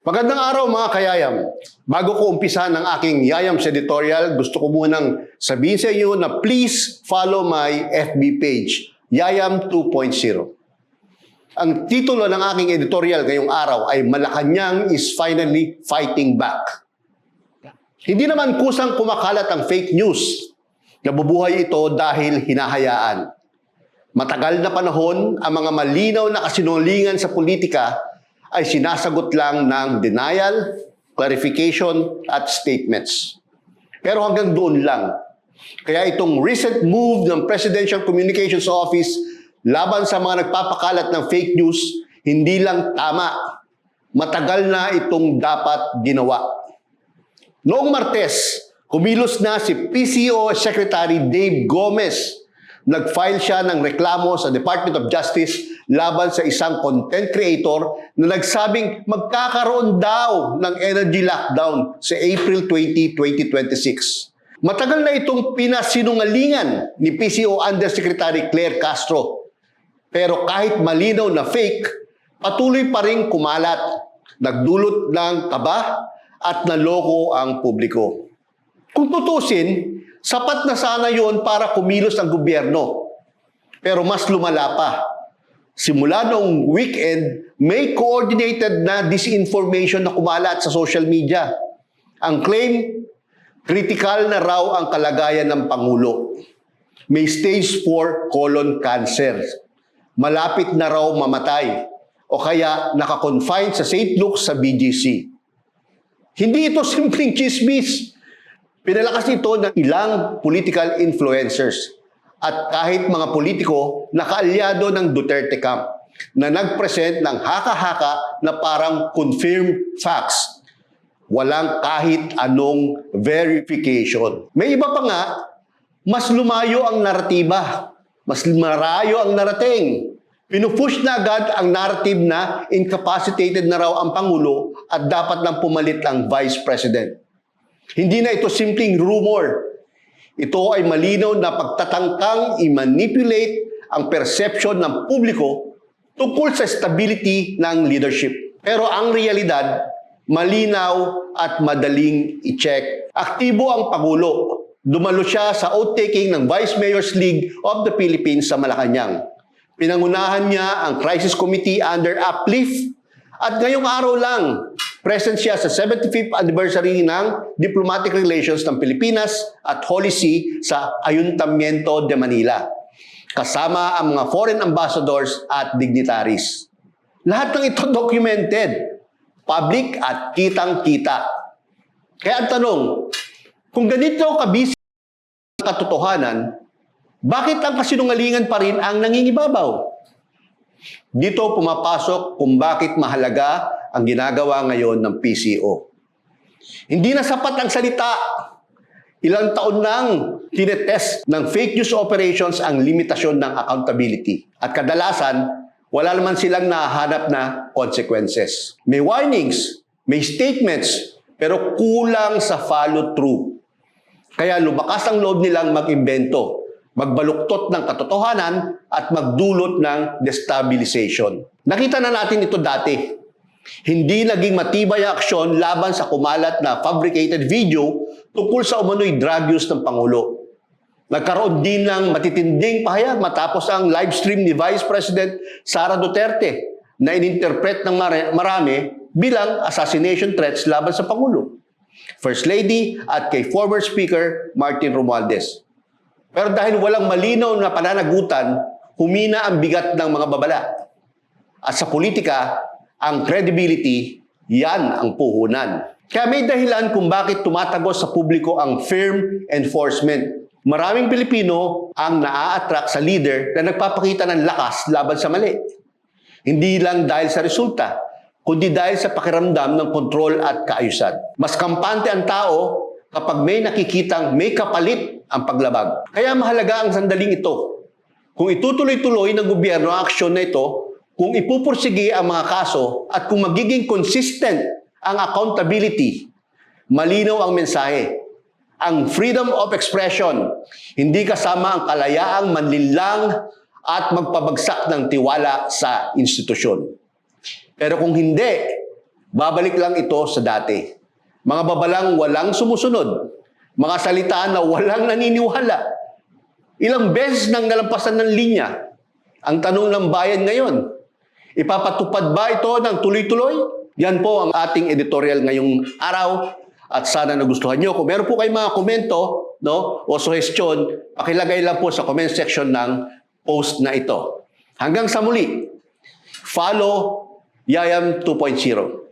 Magandang araw mga kayayam. Bago ko umpisahan ang aking Yayam's editorial, gusto ko munang sabihin sa inyo na please follow my FB page, Yayam 2.0. Ang titulo ng aking editorial ngayong araw ay Malacanang is finally fighting back. Hindi naman kusang kumakalat ang fake news. Nabubuhay ito dahil hinahayaan. Matagal na panahon, ang mga malinaw na kasinungalingan sa politika ay sinasagot lang ng denial, clarification, at statements. Pero hanggang doon lang. Kaya itong recent move ng Presidential Communications Office laban sa mga nagpapakalat ng fake news, hindi lang tama. Matagal na itong dapat ginawa. Noong Martes, kumilos na si PCO Secretary Dave Gomez. Nag-file siya ng reklamo sa Department of Justice laban sa isang content creator na nagsabing magkakaroon daw ng energy lockdown sa April 20, 2026. Matagal na itong pinasinungalingan ni PCO Undersecretary Claire Castro. Pero kahit malinaw na fake, patuloy pa rin kumalat, nagdulot ng kaba at naloko ang publiko. Kung tutusin, sapat na sana yon para kumilos ang gobyerno. Pero mas lumala pa. Simula noong weekend, may coordinated na disinformation na kumalat sa social media. Ang claim, critical na raw ang kalagayan ng Pangulo. May stage 4 colon cancer. Malapit na raw mamatay. O kaya nakakonfine sa St. Luke's sa BGC. Hindi ito simpleng chismis. Pinalakas ito ng ilang political influencers at kahit mga politiko na kaalyado ng Duterte camp na nag-present ng haka-haka na parang confirmed facts. Walang kahit anong verification. May iba pa nga, mas lumayo ang naratiba, mas marayo ang narating. Pinupush na agad ang narrative na incapacitated na raw ang Pangulo at dapat nang pumalit ang Vice President. Hindi na ito simpleng rumor. Ito ay malinaw na pagtatangkang i-manipulate ang perception ng publiko tungkol sa stability ng leadership. Pero ang realidad, malinaw at madaling i-check. Aktibo ang Pangulo. Dumalo siya sa oath-taking ng Vice Mayor's League of the Philippines sa Malacanang. Pinangunahan niya ang Crisis Committee under Uplift at ngayong araw lang, present siya sa 75th anniversary ng Diplomatic Relations ng Pilipinas at Holy See sa Ayuntamiento de Manila. Kasama ang mga foreign ambassadors at dignitaries. Lahat ng ito documented, public at kitang-kita. Kaya ang tanong, kung ganito kabisi ang katotohanan, bakit ang kasinungalingan pa rin ang nangingibabaw? Dito pumapasok kung bakit mahalaga ang ginagawa ngayon ng PCO. Hindi na sapat ang salita. Ilang taon nang tinetest ng fake news operations ang limitasyon ng accountability. At kadalasan, wala naman silang nahahanap na consequences. May warnings, may statements, pero kulang sa follow-through. Kaya lumakas ang loob nilang mag-imbento, magbaluktot ng katotohanan at magdulot ng destabilization. Nakita na natin ito dati. Hindi naging matibay ang aksyon laban sa kumalat na fabricated video tungkol sa umano'y drug use ng Pangulo. Nagkaroon din ng matitinding pahayag matapos ang live stream ni Vice President Sara Duterte na ininterpret ng marami bilang assassination threats laban sa Pangulo, First Lady at kay former Speaker Martin Romualdez. Pero dahil walang malinaw na pananagutan, humina ang bigat ng mga babala. At sa politika, ang credibility, yan ang puhunan. Kaya may dahilan kung bakit tumatagos sa publiko ang firm enforcement. Maraming Pilipino ang naa-attract sa leader na nagpapakita ng lakas laban sa mali. Hindi lang dahil sa resulta, kundi dahil sa pakiramdam ng kontrol at kaayusan. Mas kampante ang tao kapag may nakikitang may kapalit ang paglabag. Kaya mahalaga ang sandaling ito. Kung itutuloy-tuloy ng gobyerno ang aksyon na ito, kung ipupursige ang mga kaso at kung magiging consistent ang accountability, malinaw ang mensahe. Ang freedom of expression, hindi kasama ang kalayaang manlinlang at magpabagsak ng tiwala sa institusyon. Pero kung hindi, babalik lang ito sa dati. Mga babalang walang sumusunod. Mga salita na walang naniniwala. Ilang beses nang nalampasan ng linya. Ang tanong ng bayan ngayon, ipapatupad ba ito ng tuloy-tuloy? Yan po ang ating editorial ngayong araw at sana nagustuhan nyo. Kung meron po kayong mga komento o suggestion, pakilagay lang po sa comment section ng post na ito. Hanggang sa muli, follow Yayam 2.0.